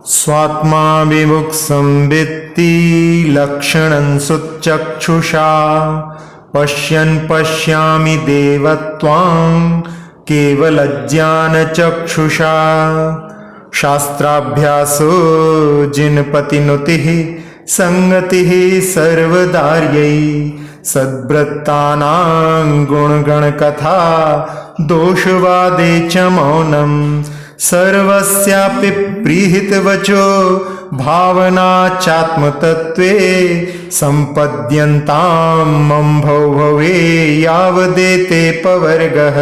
स्वात्मा विमुक्तं वित्ति लक्षणं सुचक्षुषा पश्यन् पश्यामि देवत्वां केवलज्ञानचक्षुषा शास्त्राभ्यासो जिनपतिनुतिः संगतिः सर्वदार्यै सद्वृत्तानां गुणगणकथा दोषवादे च मौनम् सर्वस्यापि प्रीहितवचो भावना चात्मतत्त्वे सम्पद्यन्तां मम भवे यावदेते पवर्गः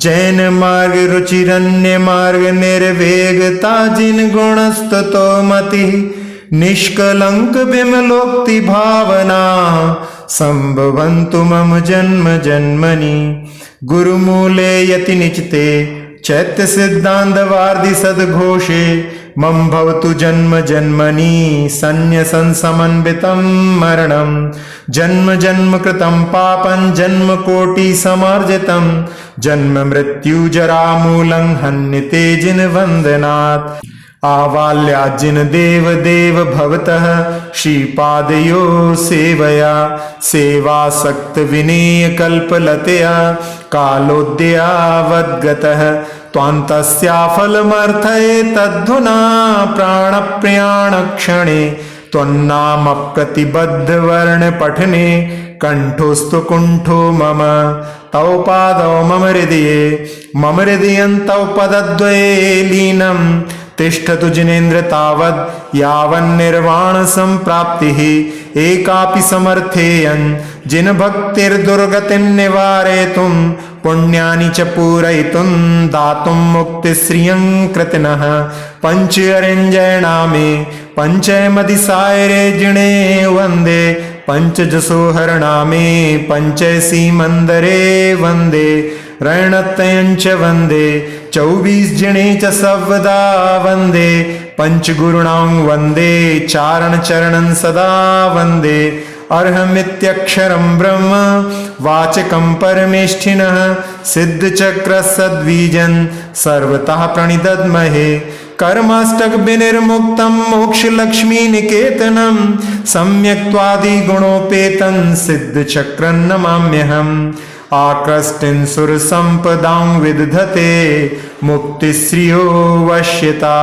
जैन मार्ग रुचिरन्य मार्ग निर्वेगता जिन गुणस्ततो मति निष्कलंक विमलोक्ति भावना संभवन्तु मम जन्म जन्मनि गुरुमूले यति निचते चैत्य सिद्धांत वार्धि सद्घोषे मम भवतु जन्म जन्मनि सन्न्यसन् समन्वितं मरणं जन्म जन्म कृतं पापं जन्म कोटि समार्जितं जन्म मृत्यु जरा मूलं हन्यते जिन वंदनात् आवाल्याजिन देव देव भवतः श्रीपादयो सेवया सेवासक्त विनेय कल्पलतया कालोद्यावद्गतः त्वान्तस्याफलमर्थये तद्धुना प्राणप्रयाणक्षणे त्वन्नामप्रतिबद्धवर्ण पठने कंठोस्तु कुंठो मम तौ पादौ मम हृदयं तौ पदद्वये लीनं तिष्ठतु जिनेन्द्र तावद् यावन्निर्वाण संप्राप्तिः एकापि समर्थेयं जिन भक्तिर्दुर्गतिं निवारयितुं पुण्यानि च पूरयितुं दातुं मुक्तिश्रियं कृतिनः पंच अरिञ्जयणामे पंचमदिसायरे जिणे वन्दे पंचजसोहरणामे पंचैसी मंदरे वन्दे रणतयंच वन्दे 24 जिणे च सर्वदा वन्दे पंचगुरुणां वन्दे चारण चरणं सदा वन्दे अर्हमित्यक्षरं ब्रह्म वाचकं परमेष्ठिनः सिद्धचक्रसद्वीजन् सर्वतः प्रणिदद्महे कर्माष्टक विनिर्मुक्तं मोक्षलक्ष्मीनिकेतनं सम्यक्त्वादिगुणोपेतं सिद्धचक्रं नमाम्यहम् आकृष्टिं सुरसम्पदां विदधते मुक्तिश्रियो वश्यता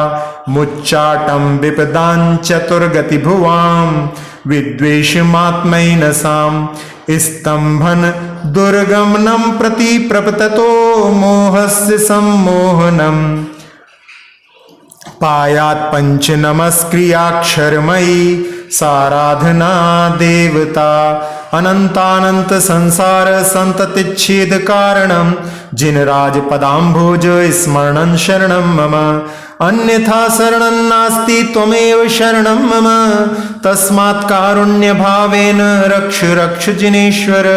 मुच्चाटं विपदां चतुर्गतिभुवां विद्वेषमात्मैनसां स्तम्भन दुर्गमनं प्रति प्रपततो मोहस्य सम्मोहनम् पायात् पंच नमस्क्रियाक्षरमयी साराधना देवता अनंतानंत संसार संततिच्छेद कारणं जिन राज पदाम्भोज स्मरणं शरणं मम अन्यथा शरणं नास्ति त्वमेव शरणं मम तस्मात् कारुण्य भावेन रक्ष रक्ष जिनेश्वर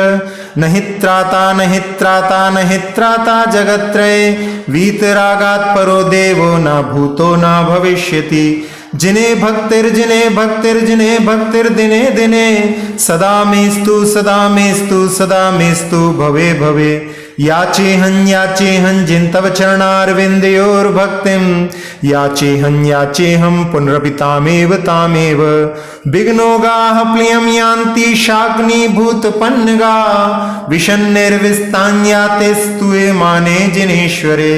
नहि त्राता नहि त्राता नहि त्राता जगत्त्रये वीतरागात् परो देवो न भूतो न भविष्यति जिने भक्तिर्दिने दिने सदा मेस्तु सदा मेस्तु भवे भवे याचेहं जिन तव चरणारविन्दयोर्भक्तिं याचेहं पुनरपि तामेव विघ्नोगाः प्लियं यान्ति शाग्निभूतपन्नगा विषन्निर्विस्तान्याते स्तुये माने जिनेश्वरे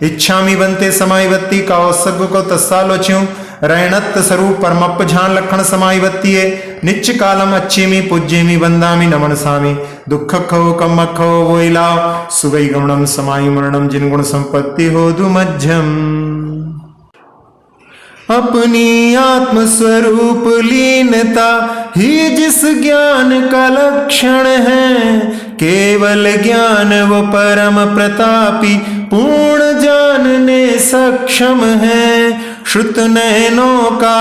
इच्छामि बन्ते समायवत्ति कौसग को तस्सालोच्युं रैणत्त स्वरूप परमप्प झान लक्षण समायवत्तिये निच्च कालम अच्छेमि पूज्येमि वंदामि नमनसामि दुख खो कम खो वोइलाव सुगई गमनम समायि मरणम जिन गुण संपत्ति हो दुमध्यम अपनी आत्म स्वरूप लीनता ही जिस ज्ञान का लक्षण है केवल ज्ञान वो परम प्रतापी पूर्ण जानने सक्षम है श्रुत नयनों का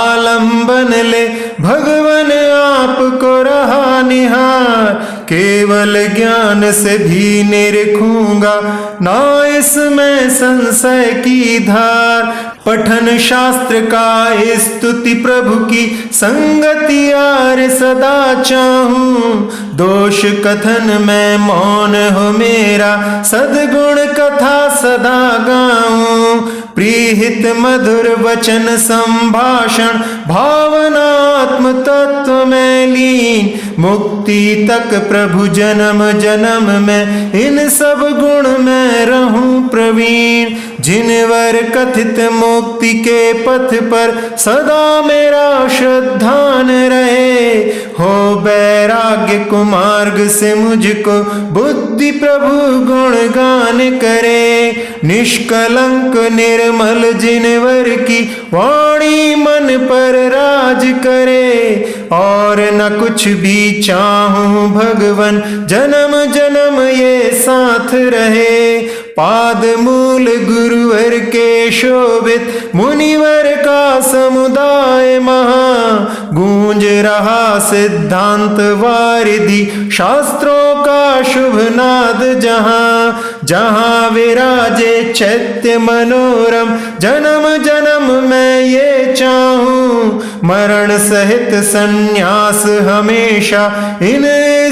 आलंबन ले भगवन आपको रहा निहार केवल ज्ञान से भी निरखूंगा ना इसमें संशय की धार पठन शास्त्र का स्तुति प्रभु की संगति यार सदा चाहूं दोष कथन में मौन हो मेरा सद्गुण कथा सदा गाऊं प्रीहित मधुर वचन संभाषण भावनात्म तत्व में लीन, मुक्ति तक प्रभु जन्म जन्म में इन सब गुण में रहूं प्रवीण। जिनवर कथित मुक्ति के पथ पर सदा मेरा श्रद्धान रहे, हो वैराग्य कुमार्ग से मुझको बुद्धि प्रभु गुण गान करे। निष्कलंक निर्मल जिनवर की वाणी मन पर राज करे, और न कुछ भी चाहूं भगवन जन्म जन्म ये साथ रहे। पाद मूल गुरुवर के शोभित मुनिवर का समुदाय महा, गूंज रहा सिद्धांत वारिधि शास्त्रों का शुभ नाद जहां। जहां विराजे चैत्य मनोरम जन्म जन्म में ये चाहूं, मरण सहित संन्यास हमेशा इन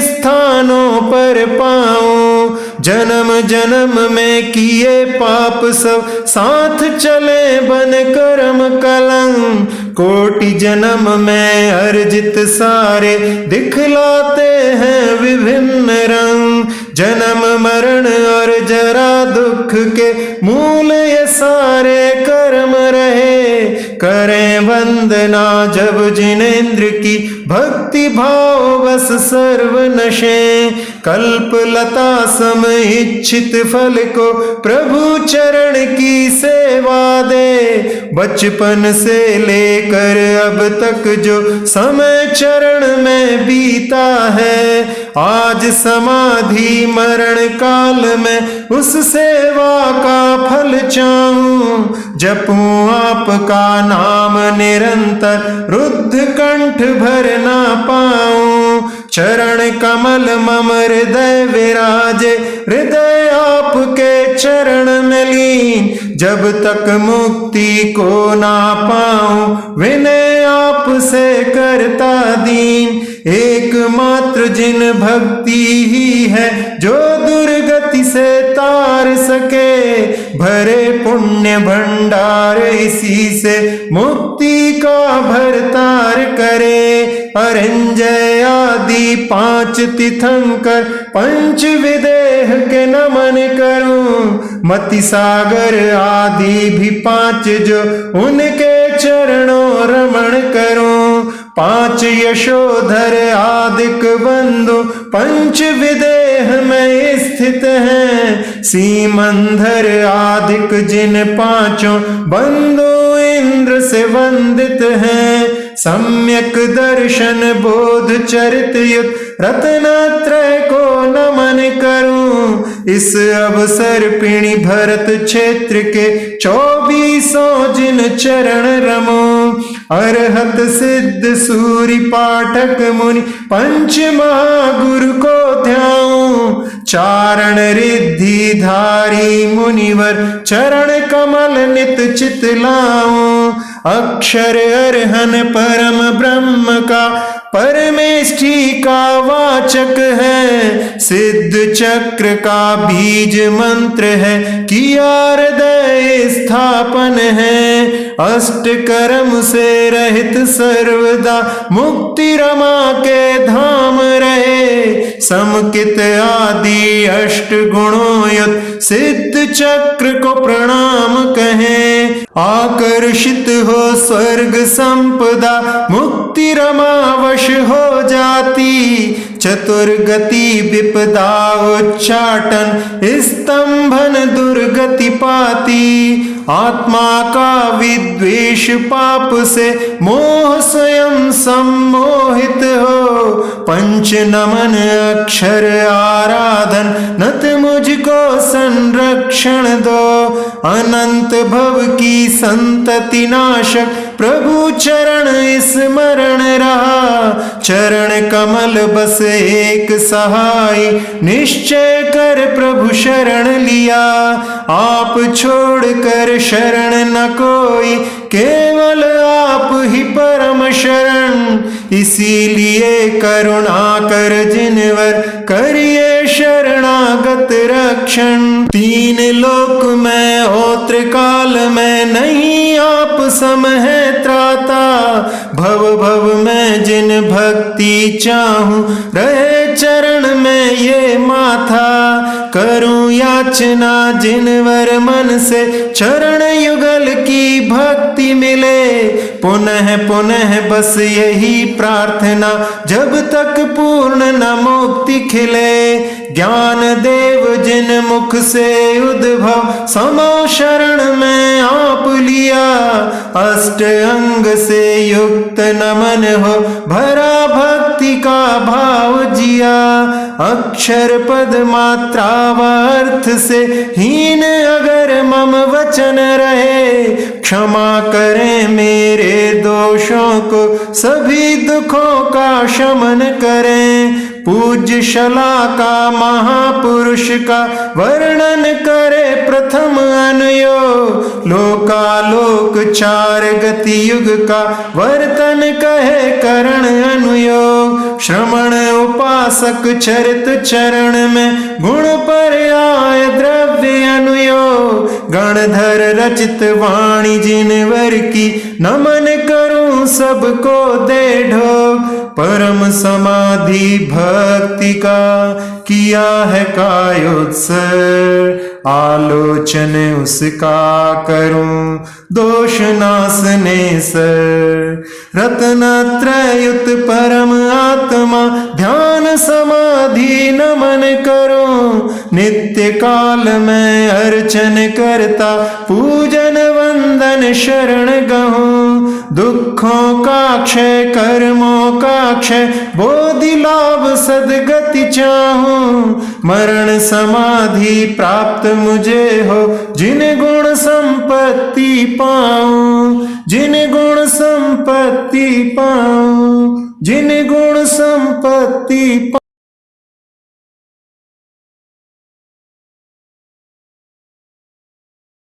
स्थानों पर पाऊं। जन्म जन्म में किए पाप सब साथ चले बन कर्म कलंक, कोटि जन्म में अर्जित सारे दिखलाते हैं विभिन्न रंग। जन्म मरण और जरा दुख के मूल ये सारे कर्म रहे, करें वंदना जब जिनेन्द्र की भक्ति भाव बस सर्व नशे। कल्प लता सम इच्छित फल को प्रभु चरण की सेवा दे, बचपन से लेकर अब तक जो समय चरण में बीता है, आज समाधि मरण काल में उस सेवा का फल चाहूं। जपूं आपका नाम निरंतर रुद्ध कंठ भर ना पाऊं। चरण कमल मम हृदय विराजे, हृदय आपके चरण में लीन। जब तक मुक्ति को ना पाऊं विनय आप से करता दीन। एकमात्र जिन भक्ति ही है जो दुर्गति से तार सके, भरे पुण्य भंडार इसी से मुक्ति का भरतार करे। अरंजय आदि 5 तीर्थंकर पंच विदेह के नमन करूं। मति सागर आदि भी 5 जो उनके चरणों रमण करूं। 5 यशोधर आदिक बंधु पंच विदेह में स्थित हैं। सीमंधर आदिक जिन 5 बंधु इंद्र से वंदित हैं। सम्यक दर्शन बोध चरित युत रत्नत्रय को नमन करूं। इस अवसर पिणी भरत क्षेत्र के 24 जिन चरण रमूं। अरहत सिद्ध सूरि पाठक मुनि पंच महागुरु को ध्याऊं। चारण रिद्धि धारी मुनिवर चरण कमल नित चित लाऊं। अक्षर अरहन परम ब्रह्म का परमेष्ठी का वाचक है। सिद्ध चक्र का बीज मंत्र है, किया हृदय स्थापन है। अष्ट कर्म से रहित सर्वदा मुक्ति रमा के धाम रहे। समकित आदि 8 गुणों युक्त सिद्ध चक्र को प्रणाम कहें। आकर्षित हो स्वर्ग संपदा मुक्ति रमा वश हो जाती। चतुर्गति विपदा उच्चाटन स्तंभन दुर्गति पाती। आत्मा का विद्वेष पाप से मोह स्वयं सम्मोहित हो। पंच नमन अक्षर आराधन नत मुझको संरक्षण दो। अनंत भव की संतति नाशक प्रभु चरण स्मरण रहा। चरण कमल बस एक सहाय, निश्चय कर प्रभु शरण लिया। आप छोड़ कर शरण न कोई, केवल आप ही परम शरण। इसीलिए करुणा कर जिनवर करिए शरणागत रक्षण। तीन लोक में हो त्रिकाल में नहीं आप सम है त्राता। भव भव में जिन भक्ति चाहूं रहे चरण में ये माथा। करूं याचना जिनवर मन से चरण युगल की भक्ति मिले। पुनः पुनः बस यही प्रार्थना जब तक पूर्ण न मुक्ति खिले। ज्ञान देव जिन मुख से उद्भव समो शरण में आप लिया। अष्ट अंग से युक्त नमन हो भरा भक्ति का भाव जिया। अक्षर पद मात्रा व अर्थ से हीन अगर मम वचन रहे। क्षमा करें मेरे दोषों को सभी दुखों का शमन करें। पूज्य शलाका महापुरुष का वर्णन करे प्रथम अनुयोग। लोकालोक चार गति युग का वर्तन कहे करण अनुयोग। श्रमण उपासक चरित चरण में गुण पर्याय द्रव्य अनुयोग। गणधर रचित वाणी जिनवर की नमन करूं सबको दे ढोग। परम समाधि भक्ति का किया है कायोत्सर। आलोचन उसका करूं दोष नासने सर। रत्नत्रयुत परम आत्मा ध्यान समाधि नमन करूं। नित्य काल में अर्चन करता पूजन वंदन शरण गहूं। दुखों का क्षय कर्मों का क्षय बोधि लाभ सदगति चाहूं। मरण समाधि प्राप्त मुझे हो जिन गुण संपत्ति पाऊं। जिन गुण संपत्ति पाऊं। जिन गुण संपत्ति